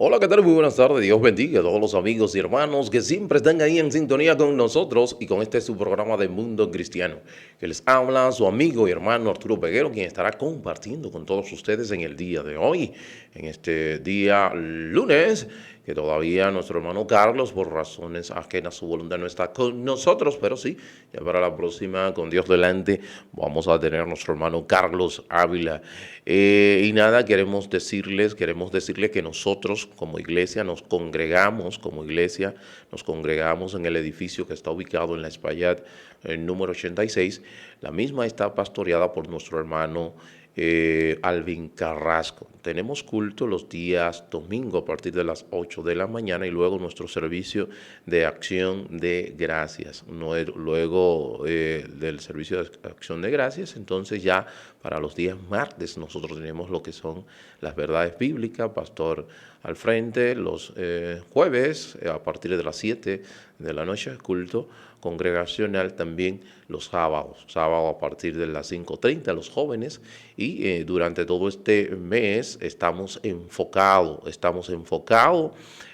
Hola, ¿qué tal? Muy buenas tardes. Dios bendiga a todos los amigos y hermanos que siempre están ahí en sintonía con nosotros y con este su programa de Mundo Cristiano. Que les habla su amigo y hermano Arturo Peguero, quien estará compartiendo con todos ustedes en el día de hoy, en este día lunes, que todavía nuestro hermano Carlos, por razones ajenas a su voluntad, no está con nosotros, pero sí, ya para la próxima, con Dios delante, vamos a tener a nuestro hermano Carlos Ávila. Y nada, queremos decirles que nosotros como iglesia nos congregamos en el edificio que está ubicado en la Espaillat, el número 86. La misma está pastoreada por nuestro hermano Alvin Carrasco. Tenemos culto los días domingo a partir de las 8 de la mañana y luego nuestro servicio de acción de gracias. Luego del servicio de acción de gracias, entonces ya para los días martes nosotros tenemos lo que son las verdades bíblicas, pastor al frente, los jueves a partir de las 7 de la noche, culto congregacional también los sábado a partir de las 5:30 los jóvenes y durante todo este mes estamos enfocados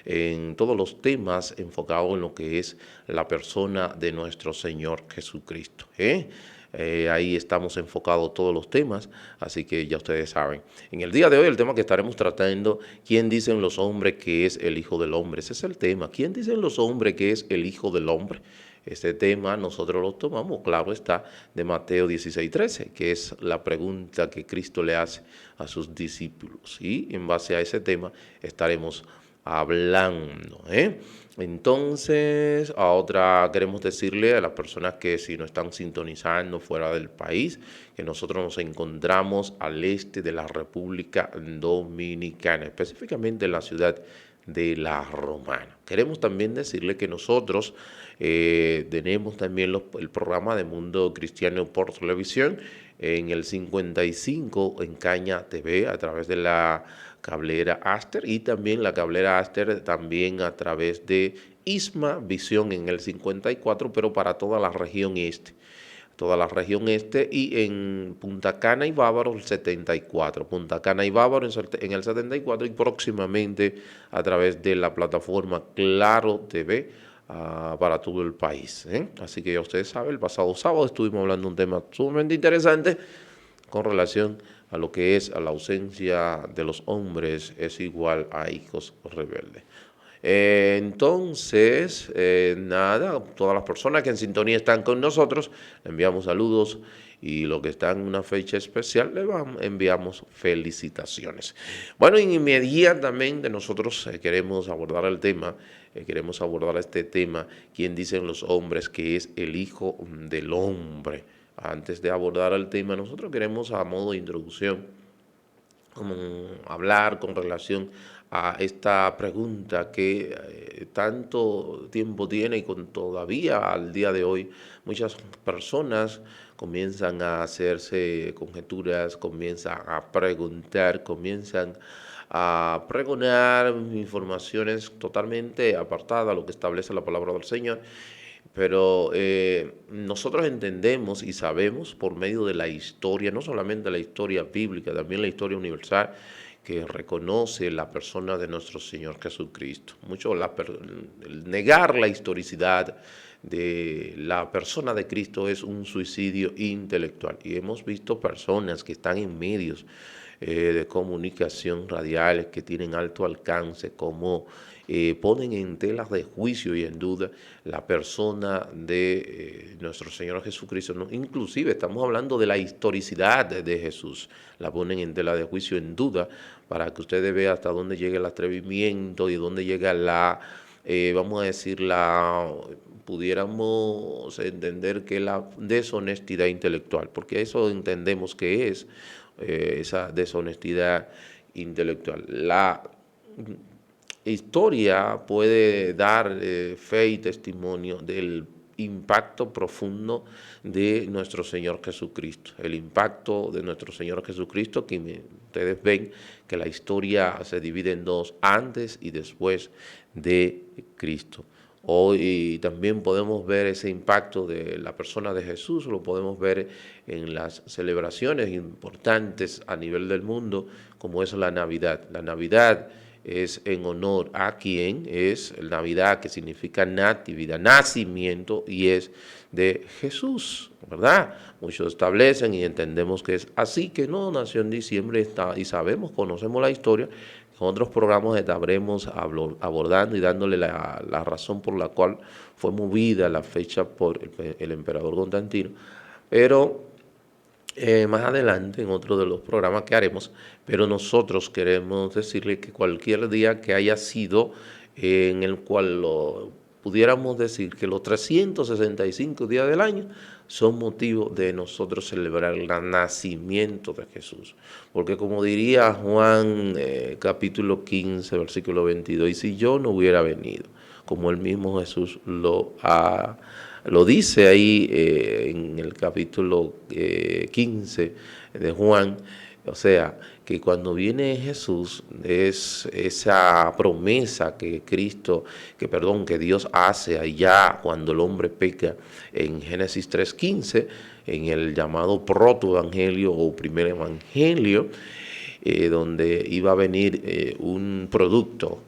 en todos los temas, enfocados en lo que es la persona de nuestro Señor Jesucristo. Ahí estamos enfocados todos los temas, así que ya ustedes saben. En el día de hoy el tema que estaremos tratando, ¿quién dicen los hombres que es el Hijo del Hombre? Ese es el tema. ¿Quién dicen los hombres que es el Hijo del Hombre? Este tema nosotros lo tomamos, claro está, de Mateo 16:13, que es la pregunta que Cristo le hace a sus discípulos. Y en base a ese tema estaremos hablando. Entonces, queremos decirle a las personas que si nos están sintonizando fuera del país, que nosotros nos encontramos al este de la República Dominicana, específicamente en la ciudad de La Romana. Queremos también decirle que nosotros tenemos también el programa de Mundo Cristiano por televisión en el 55 en Caña TV a través de la cablera Aster y también la cablera Aster también a través de Isma Visión en el 54, pero para toda la región este. Y en Punta Cana y Bávaro el 74. Punta Cana y Bávaro en el 74 y próximamente a través de la plataforma Claro TV para todo el país. Así que ya ustedes saben, el pasado sábado estuvimos hablando de un tema sumamente interesante con relación a lo que es a la ausencia de los hombres es igual a hijos rebeldes. Nada, todas las personas que en sintonía están con nosotros, le enviamos saludos y los que están en una fecha especial, enviamos felicitaciones. Bueno, inmediatamente nosotros queremos abordar este tema, ¿quién dicen los hombres que es el Hijo del Hombre? Antes de abordar el tema, nosotros queremos a modo de introducción hablar con relación a esta pregunta que tanto tiempo tiene y todavía al día de hoy muchas personas comienzan a hacerse conjeturas, comienzan a preguntar, comienzan a pregonar informaciones totalmente apartadas a lo que establece la palabra del Señor. Pero nosotros entendemos y sabemos por medio de la historia, no solamente la historia bíblica, también la historia universal, que reconoce la persona de nuestro Señor Jesucristo. Negar la historicidad de la persona de Cristo es un suicidio intelectual. Y hemos visto personas que están en medios de comunicación radiales que tienen alto alcance, como ponen en telas de juicio y en duda la persona de nuestro Señor Jesucristo. ¿No? Inclusive estamos hablando de la historicidad de Jesús. La ponen en tela de juicio en duda para que ustedes vean hasta dónde llega el atrevimiento y dónde llega vamos a decir, pudiéramos entender que la deshonestidad intelectual, porque eso entendemos que es esa deshonestidad intelectual. La historia puede dar fe y testimonio del impacto profundo de nuestro Señor Jesucristo. El impacto de nuestro Señor Jesucristo, que ustedes ven que la historia se divide en dos, antes y después de Cristo. Hoy también podemos ver ese impacto de la persona de Jesús, lo podemos ver en las celebraciones importantes a nivel del mundo, como es la Navidad. La Navidad es en honor a quien es Navidad, que significa natividad, nacimiento, y es de Jesús, ¿verdad? Muchos establecen y entendemos que es así, que no nació en diciembre, y sabemos, conocemos la historia. En otros programas estaremos abordando y dándole la razón por la cual fue movida la fecha por el emperador Constantino, pero más adelante en otro de los programas que haremos, pero nosotros queremos decirle que cualquier día que haya sido en el cual pudiéramos decir que los 365 días del año son motivo de nosotros celebrar el nacimiento de Jesús. Porque como diría Juan capítulo 15, versículo 22, y si yo no hubiera venido, como el mismo Jesús lo dice ahí en el capítulo 15 de Juan, o sea, que cuando viene Jesús es esa promesa que que Dios hace allá cuando el hombre peca en Génesis 3:15, en el llamado protoevangelio o primer evangelio, donde iba a venir un producto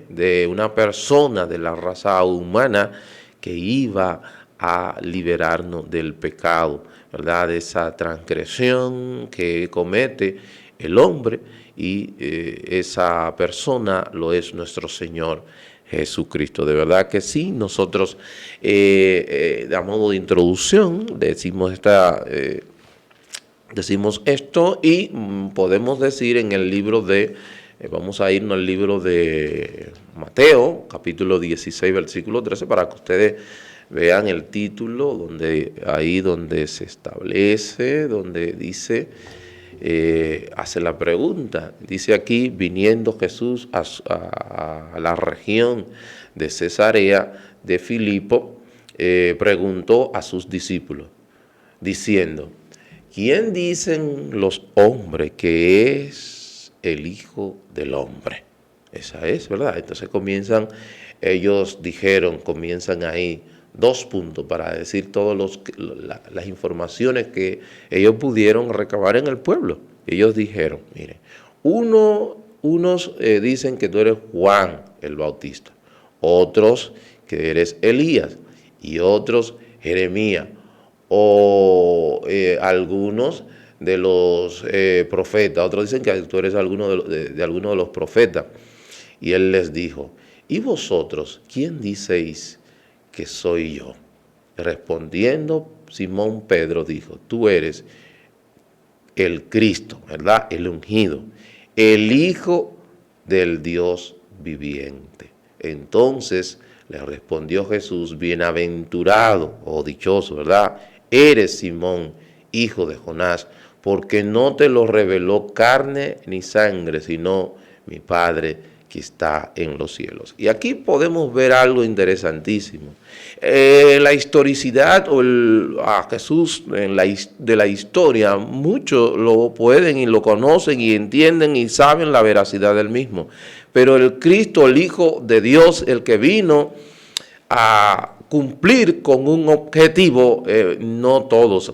de una persona de la raza humana que iba a liberarnos del pecado, ¿verdad? De esa transgresión que comete el hombre, y esa persona lo es nuestro Señor Jesucristo. De verdad que sí, nosotros a modo de introducción decimos esto, y podemos decir en el libro de, vamos a irnos al libro de Mateo, capítulo 16, versículo 13, para que ustedes vean el título, donde se establece, donde dice, hace la pregunta. Dice aquí: viniendo Jesús a la región de Cesarea de Filipo, preguntó a sus discípulos, diciendo: ¿quién dicen los hombres que es el Hijo del Hombre? Esa es, ¿verdad? Entonces comienzan ahí 2 puntos para decir todas las informaciones que ellos pudieron recabar en el pueblo. Ellos dijeron: miren, unos dicen que tú eres Juan el Bautista, otros que eres Elías, y otros Jeremías, o algunos de los profetas. Otros dicen que tú eres alguno de alguno de los profetas. Y él les dijo: ¿y vosotros quién diceis que soy yo? Respondiendo Simón Pedro dijo: tú eres el Cristo, ¿verdad? El ungido, el Hijo del Dios viviente. Entonces le respondió Jesús: bienaventurado o dichoso, ¿verdad? Eres Simón, hijo de Jonás, porque no te lo reveló carne ni sangre, sino mi Padre que está en los cielos. Y aquí podemos ver algo interesantísimo. La historicidad a Jesús de la historia, muchos lo pueden y lo conocen y entienden y saben la veracidad del mismo. Pero el Cristo, el Hijo de Dios, el que vino a cumplir con un objetivo, no todos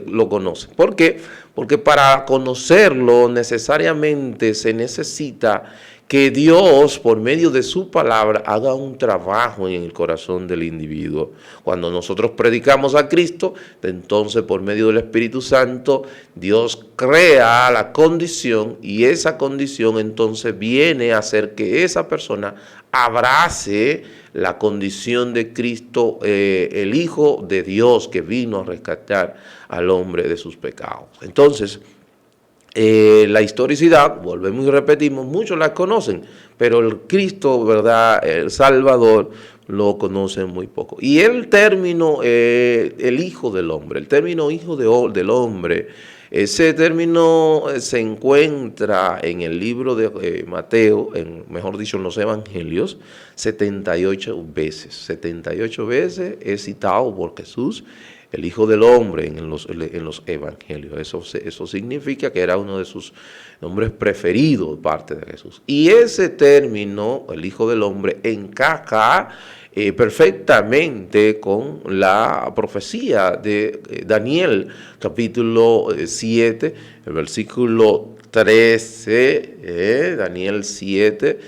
lo conocen. ¿Por qué? Porque para conocerlo necesariamente se necesita que Dios, por medio de su palabra, haga un trabajo en el corazón del individuo. Cuando nosotros predicamos a Cristo, entonces por medio del Espíritu Santo, Dios crea la condición, y esa condición entonces viene a hacer que esa persona abrace la condición de Cristo, el Hijo de Dios que vino a rescatar al hombre de sus pecados. Entonces, la historicidad, volvemos y repetimos, muchos la conocen, pero el Cristo, ¿verdad?, el Salvador, lo conocen muy poco. Y el término, el Hijo del Hombre, el término Hijo del Hombre, ese término se encuentra en el libro de Mateo, mejor dicho, en los Evangelios, 78 veces. 78 veces es citado por Jesús el Hijo del Hombre en los Evangelios. Eso significa que era uno de sus nombres preferidos de parte de Jesús. Y ese término, el Hijo del Hombre, encaja perfectamente con la profecía de Daniel, capítulo 7, el versículo 13, Daniel 7,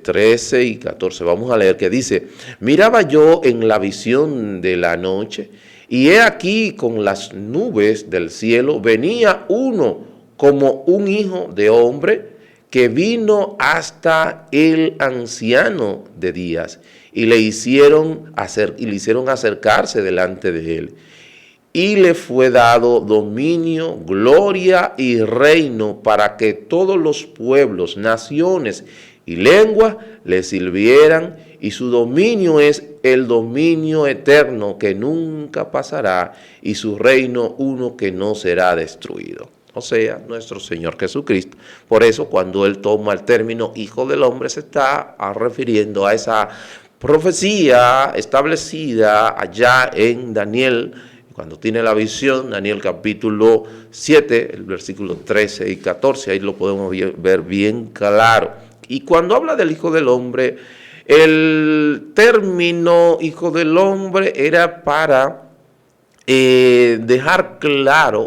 13 y 14. Vamos a leer que dice: miraba yo en la visión de la noche, y he aquí con las nubes del cielo venía uno como un hijo de hombre, que vino hasta el anciano de días, y le hicieron acercarse delante de él. Y le fue dado dominio, gloria y reino, para que todos los pueblos, naciones y lenguas le sirvieran, y su dominio es el dominio eterno que nunca pasará, y su reino uno que no será destruido. O sea, nuestro Señor Jesucristo. Por eso, cuando Él toma el término Hijo del Hombre, se está refiriendo a esa profecía establecida allá en Daniel, cuando tiene la visión, Daniel capítulo 7, el versículo 13 y 14, ahí lo podemos ver bien claro. Y cuando habla del Hijo del Hombre, el término Hijo del Hombre era para dejar clara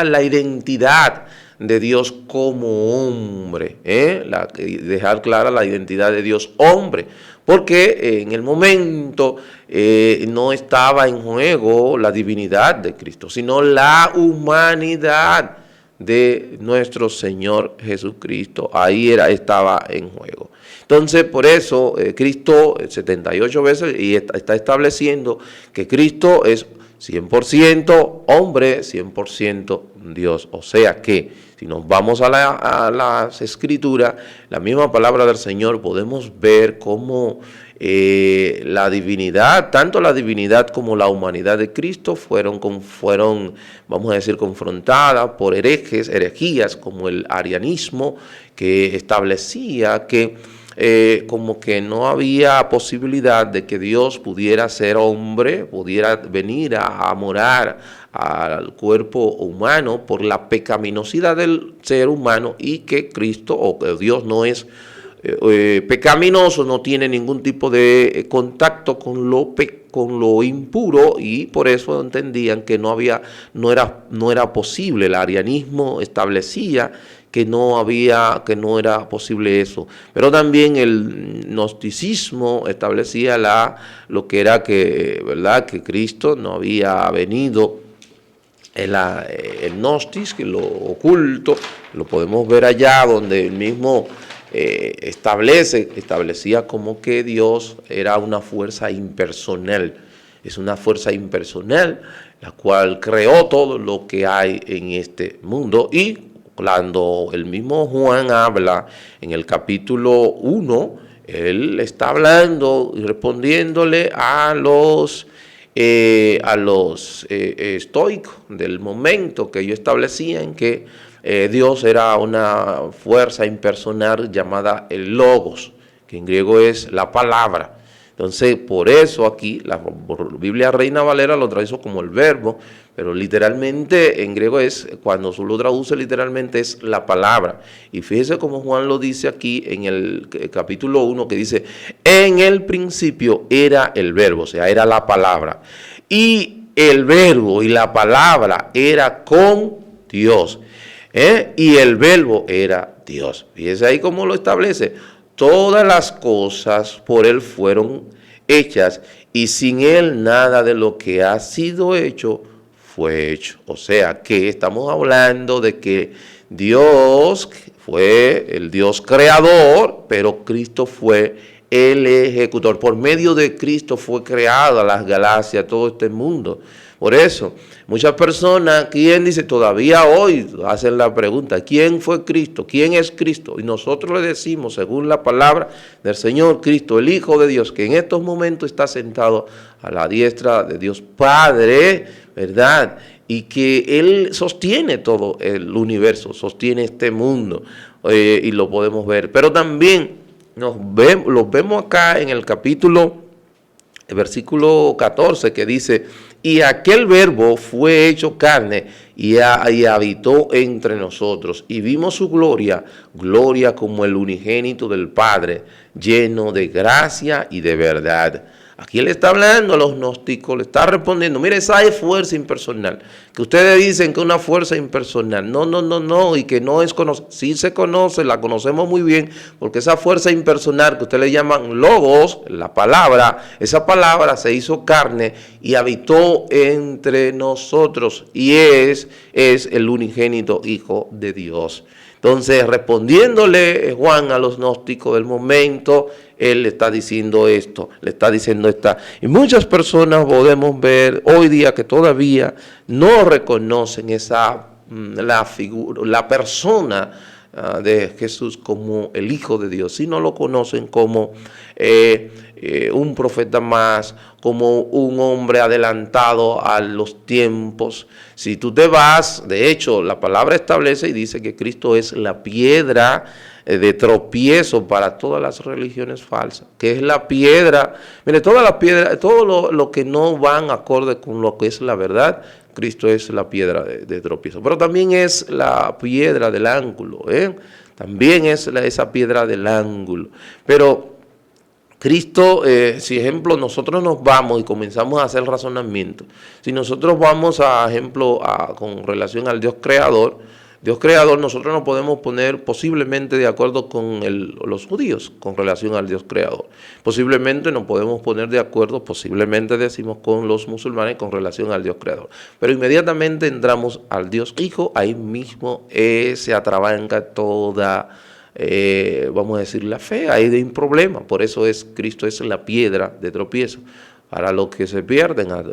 la identidad de Dios como hombre, dejar clara la identidad de Dios hombre, porque en el momento no estaba en juego la divinidad de Cristo, sino la humanidad de nuestro Señor Jesucristo. Ahí estaba en juego. Entonces, por eso Cristo 78 veces y está estableciendo que Cristo es 100% hombre, 100% Dios. O sea que, si nos vamos a las Escrituras, la misma palabra del Señor, podemos ver cómo la divinidad, tanto la divinidad como la humanidad de Cristo fueron, vamos a decir, confrontadas por herejías como el arianismo, que establecía que como que no había posibilidad de que Dios pudiera ser hombre, pudiera venir a morar al cuerpo humano por la pecaminosidad del ser humano, y que Cristo o que Dios no es pecaminoso, no tiene ningún tipo de contacto con lo impuro, y por eso entendían que no era posible. El arianismo establecía que no era posible eso. Pero también el gnosticismo establecía lo que era ¿verdad?, que Cristo no había venido. El gnostis, que lo oculto, lo podemos ver allá donde el mismo establecía como que Dios era una fuerza impersonal. Es una fuerza impersonal la cual creó todo lo que hay en este mundo. Y cuando el mismo Juan habla en el capítulo 1, él está hablando y respondiéndole a los estoicos del momento, que ellos establecían que Dios era una fuerza impersonal llamada el Logos, que en griego es la palabra. Entonces, por eso aquí la Biblia Reina Valera lo traduce como el verbo, pero literalmente en griego cuando se lo traduce literalmente es la palabra. Y fíjese cómo Juan lo dice aquí en el capítulo 1, que dice: en el principio era el verbo, o sea, era la palabra. Y el verbo y la palabra era con Dios. Y el verbo era Dios. Fíjese ahí cómo lo establece. Todas las cosas por Él fueron hechas, y sin Él nada de lo que ha sido hecho fue hecho. O sea que estamos hablando de que Dios fue el Dios creador, pero Cristo fue el ejecutor. Por medio de Cristo fue creada las galaxias, todo este mundo. Por eso, muchas personas, ¿quién dice? Todavía hoy hacen la pregunta: ¿quién fue Cristo? ¿Quién es Cristo? Y nosotros le decimos, según la palabra del Señor, Cristo, el Hijo de Dios, que en estos momentos está sentado a la diestra de Dios Padre, ¿verdad? Y que Él sostiene todo el universo, sostiene este mundo, y lo podemos ver. Pero también los vemos acá en el versículo 14, que dice: y aquel verbo fue hecho carne y habitó entre nosotros, y vimos su gloria, gloria como el unigénito del Padre, lleno de gracia y de verdad. Aquí él está hablando a los gnósticos, le está respondiendo, mire, esa es fuerza impersonal, que ustedes dicen que es una fuerza impersonal, no, y que no es conocida, sí se conoce, la conocemos muy bien, porque esa fuerza impersonal que ustedes le llaman logos, la palabra, esa palabra se hizo carne y habitó entre nosotros, y es el unigénito Hijo de Dios. Entonces, respondiéndole Juan a los gnósticos del momento, él le está diciendo esto, le está diciendo esta. Y muchas personas podemos ver hoy día que todavía no reconocen la figura, la persona de Jesús como el Hijo de Dios, sino lo conocen como un profeta más, como un hombre adelantado a los tiempos. Si tú te vas, de hecho, la palabra establece y dice que Cristo es la piedra de tropiezo para todas las religiones falsas, que es la piedra, mire, todas las piedras, todo lo que no van acorde con lo que es la verdad, Cristo es la piedra de tropiezo, pero también es la piedra del ángulo, también es esa piedra del ángulo, pero Cristo, si ejemplo nosotros nos vamos y comenzamos a hacer razonamiento, si nosotros vamos a ejemplo con relación al Dios creador, nosotros nos podemos poner posiblemente de acuerdo con los judíos con relación al Dios creador. Posiblemente nos podemos poner de acuerdo, posiblemente decimos con los musulmanes con relación al Dios creador. Pero inmediatamente entramos al Dios Hijo, ahí mismo se atrabanca toda, vamos a decir, la fe, ahí hay un problema. Por eso Cristo es la piedra de tropiezo. Para los que se pierden a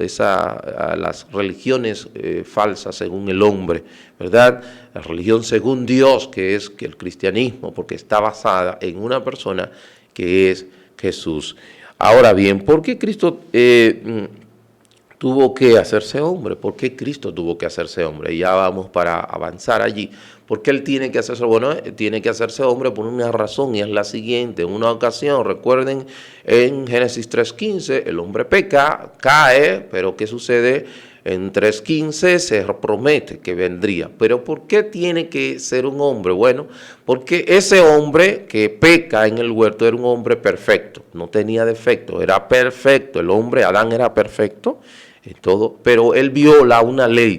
las religiones falsas según el hombre, ¿verdad? La religión según Dios, que es el cristianismo, porque está basada en una persona que es Jesús. Ahora bien, ¿por qué Cristo tuvo que hacerse hombre? ¿Por qué Cristo tuvo que hacerse hombre? Y ya vamos para avanzar allí. ¿Por qué él tiene que hacerse? Bueno, tiene que hacerse hombre por una razón y es la siguiente. En una ocasión, recuerden, en Génesis 3:15, el hombre peca, cae, pero ¿qué sucede? En 3:15 se promete que vendría. ¿Pero por qué tiene que ser un hombre? Bueno, porque ese hombre que peca en el huerto era un hombre perfecto, no tenía defecto, era perfecto. El hombre, Adán, era perfecto en todo, pero él viola una ley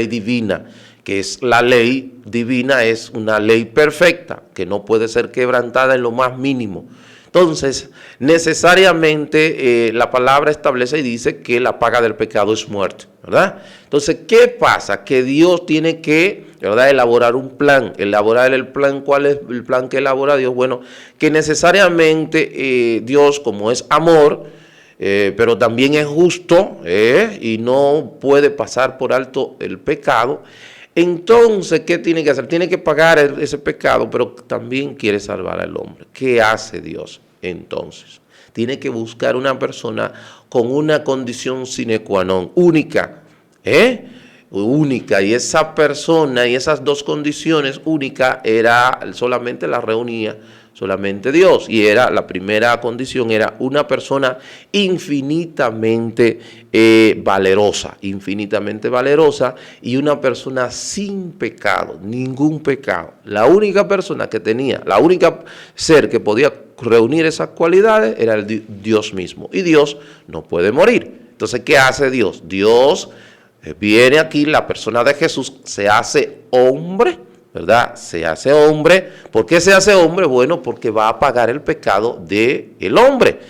divina, que es la ley divina, es una ley perfecta, que no puede ser quebrantada en lo más mínimo. Entonces, necesariamente la palabra establece y dice que la paga del pecado es muerte, ¿verdad? Entonces, ¿qué pasa? Que Dios tiene que, ¿verdad?, elaborar un plan. Elaborar el plan, ¿cuál es el plan que elabora Dios? Bueno, que necesariamente Dios, como es amor, pero también es justo y no puede pasar por alto el pecado. Entonces, ¿qué tiene que hacer? Tiene que pagar ese pecado, pero también quiere salvar al hombre. ¿Qué hace Dios entonces? Tiene que buscar una persona con una condición sine qua non, única, única, y esa persona y esas dos condiciones únicas solamente las reunía solamente Dios, y la primera condición era una persona infinitamente valerosa y una persona sin pecado, ningún pecado. La única persona que tenía, la única ser que podía reunir esas cualidades era el Dios mismo, y Dios no puede morir. Entonces, ¿qué hace Dios? Dios viene aquí, la persona de Jesús se hace hombre, ¿verdad? Se hace hombre. ¿Por qué se hace hombre? Bueno, porque va a pagar el pecado del hombre.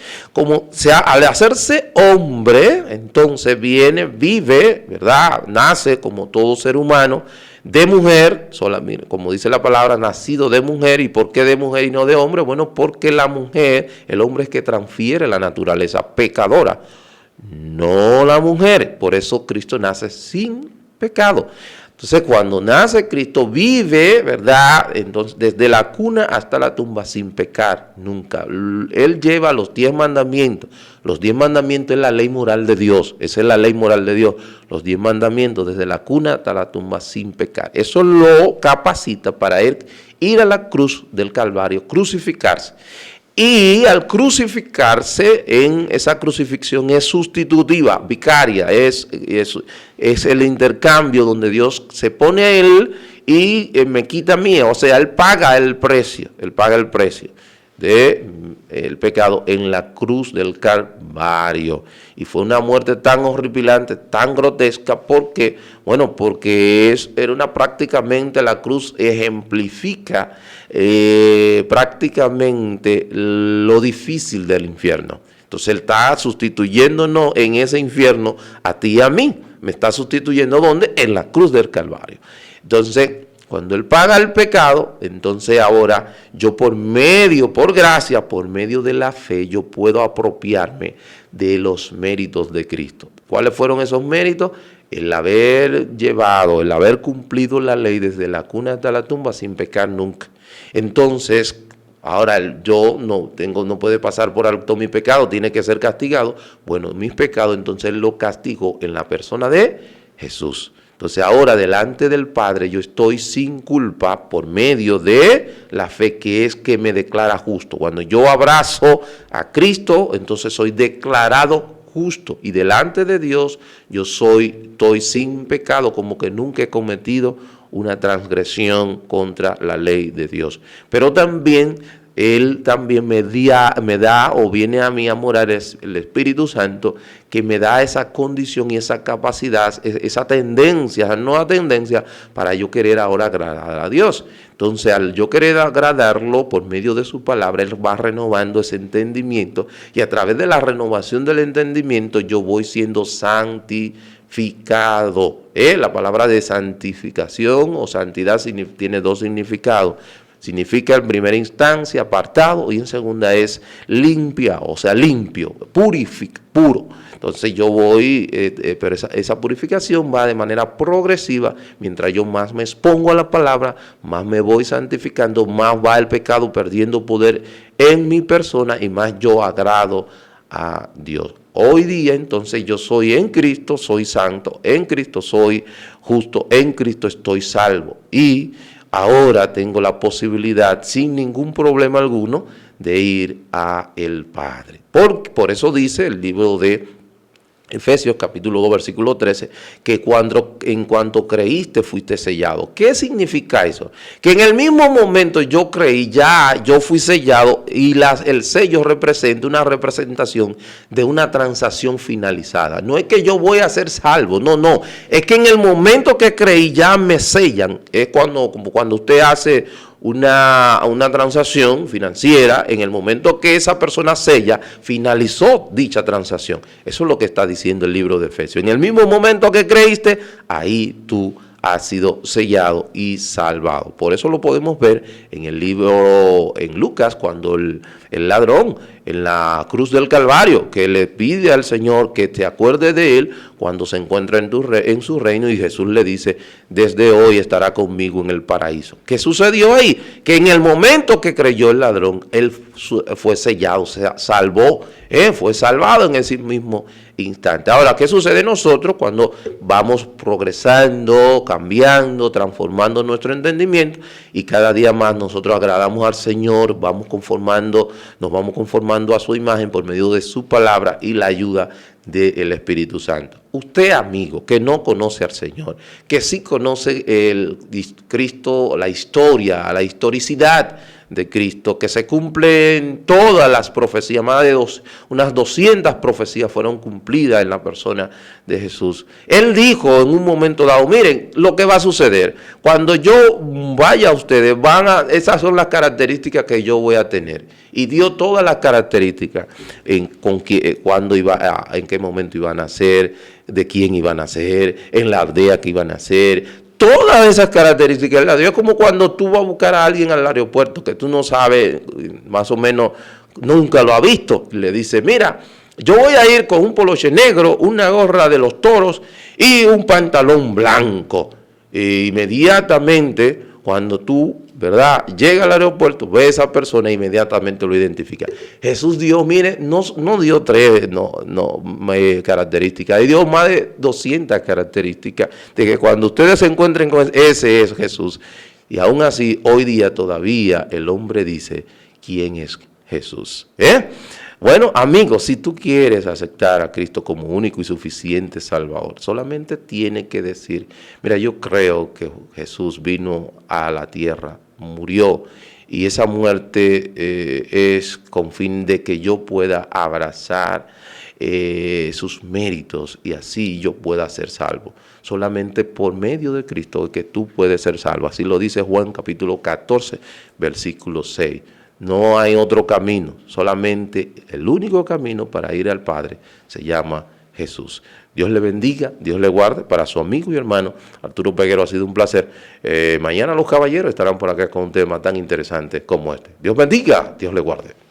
Al hacerse hombre, entonces vive, ¿verdad? Nace como todo ser humano, de mujer, como dice la palabra, nacido de mujer. ¿Y por qué de mujer y no de hombre? Bueno, porque la mujer, el hombre es que transfiere la naturaleza pecadora, no la mujer. Por eso Cristo nace sin pecado. Entonces, cuando nace Cristo, vive, ¿verdad? Entonces, desde la cuna hasta la tumba sin pecar, nunca. Él lleva los 10 mandamientos. Los 10 mandamientos es la ley moral de Dios. Esa es la ley moral de Dios. Los 10 mandamientos desde la cuna hasta la tumba sin pecar. Eso lo capacita para él ir a la cruz del Calvario, crucificarse. Y al crucificarse, en esa crucifixión es sustitutiva, vicaria, es el intercambio donde Dios se pone a él y me quita a mí, o sea, él paga el precio del pecado en la cruz del Calvario. Y fue una muerte tan horripilante, tan grotesca, porque, bueno, porque era prácticamente la cruz ejemplifica prácticamente lo difícil del infierno. Entonces Él está sustituyéndonos en ese infierno a ti y a mí. Me está sustituyendo ¿dónde? En la cruz del Calvario. Entonces, cuando Él paga el pecado, entonces ahora yo por gracia, por medio de la fe, yo puedo apropiarme de los méritos de Cristo. ¿Cuáles fueron esos méritos? El haber cumplido la ley desde la cuna hasta la tumba sin pecar nunca. Entonces, ahora yo no puede pasar por alto mi pecado, tiene que ser castigado. Bueno, mis pecados entonces lo castigo en la persona de Jesús. Entonces ahora delante del Padre yo estoy sin culpa por medio de la fe que me declara justo. Cuando yo abrazo a Cristo, entonces soy declarado justo. Y delante de Dios estoy sin pecado, como que nunca he cometido una transgresión contra la ley de Dios. Pero también Él también me da o viene a mí a morar el Espíritu Santo, que me da esa condición y esa capacidad, esa nueva tendencia para yo querer ahora agradar a Dios. Entonces, al yo querer agradarlo por medio de su palabra, Él va renovando ese entendimiento, y a través de la renovación del entendimiento yo voy siendo santificado. La palabra de santificación o santidad tiene dos significados. Significa en primera instancia apartado, y en segunda es limpia, o sea, limpio, puro. Entonces yo voy, pero esa purificación va de manera progresiva. Mientras yo más me expongo a la palabra, más me voy santificando, más va el pecado perdiendo poder en mi persona y más yo agrado a Dios. Hoy día entonces yo soy en Cristo, soy santo, en Cristo soy justo, en Cristo estoy salvo, y ahora tengo la posibilidad, sin ningún problema alguno, de ir a el Padre. Por eso dice el libro de Efesios capítulo 2 versículo 13, que en cuanto creíste fuiste sellado. ¿Qué significa eso? Que en el mismo momento yo creí, ya yo fui sellado, y el sello representa una representación de una transacción finalizada. No es que yo voy a ser salvo, no. Es que en el momento que creí ya me sellan. Es como cuando usted hace una transacción financiera, en el momento que esa persona sella, finalizó dicha transacción. Eso es lo que está diciendo el libro de Efesios. En el mismo momento que creíste, ahí tú has sido sellado y salvado. Por eso lo podemos ver en el libro, en Lucas, cuando el ladrón en la cruz del Calvario, que le pide al Señor que te acuerde de él cuando se encuentra en su reino, y Jesús le dice, desde hoy estará conmigo en el paraíso. ¿Qué sucedió ahí? Que en el momento que creyó el ladrón, él fue sellado, se salvó, fue salvado en ese mismo instante. Ahora, ¿qué sucede nosotros cuando vamos progresando, cambiando, transformando nuestro entendimiento, y cada día más nosotros agradamos al Señor, nos vamos conformando a su imagen por medio de su palabra y la ayuda del Espíritu Santo? Usted, amigo, que no conoce al Señor, que sí conoce el Cristo, la historicidad de Cristo, que se cumplen todas las profecías, unas 200 profecías fueron cumplidas en la persona de Jesús. Él dijo en un momento dado, miren lo que va a suceder, cuando yo vaya a ustedes, esas son las características que yo voy a tener. Y dio todas las características, en qué momento iban a nacer, de quién iban a nacer, en la aldea que iban a nacer. Todas esas características la dio. Es como cuando tú vas a buscar a alguien al aeropuerto que tú no sabes, más o menos, nunca lo has visto. Le dice, mira, yo voy a ir con un poloche negro, una gorra de los toros y un pantalón blanco. E inmediatamente, cuando tú, ¿verdad?, llega al aeropuerto, ve a esa persona e inmediatamente lo identifica. Jesús dio, mire, no dio 3 características, dio más de 200 características de que cuando ustedes se encuentren con ese es Jesús. Y aún así, hoy día todavía el hombre dice, ¿quién es Jesús? Bueno, amigos, si tú quieres aceptar a Cristo como único y suficiente Salvador, solamente tiene que decir, mira, yo creo que Jesús vino a la tierra, murió Y esa muerte es con fin de que yo pueda abrazar sus méritos y así yo pueda ser salvo. Solamente por medio de Cristo que tú puedes ser salvo. Así lo dice Juan capítulo 14, versículo 6. No hay otro camino, solamente el único camino para ir al Padre se llama Jesús. Dios le bendiga, Dios le guarde. Para su amigo y hermano Arturo Peguero ha sido un placer. Mañana los caballeros estarán por acá con un tema tan interesante como este. Dios bendiga, Dios le guarde.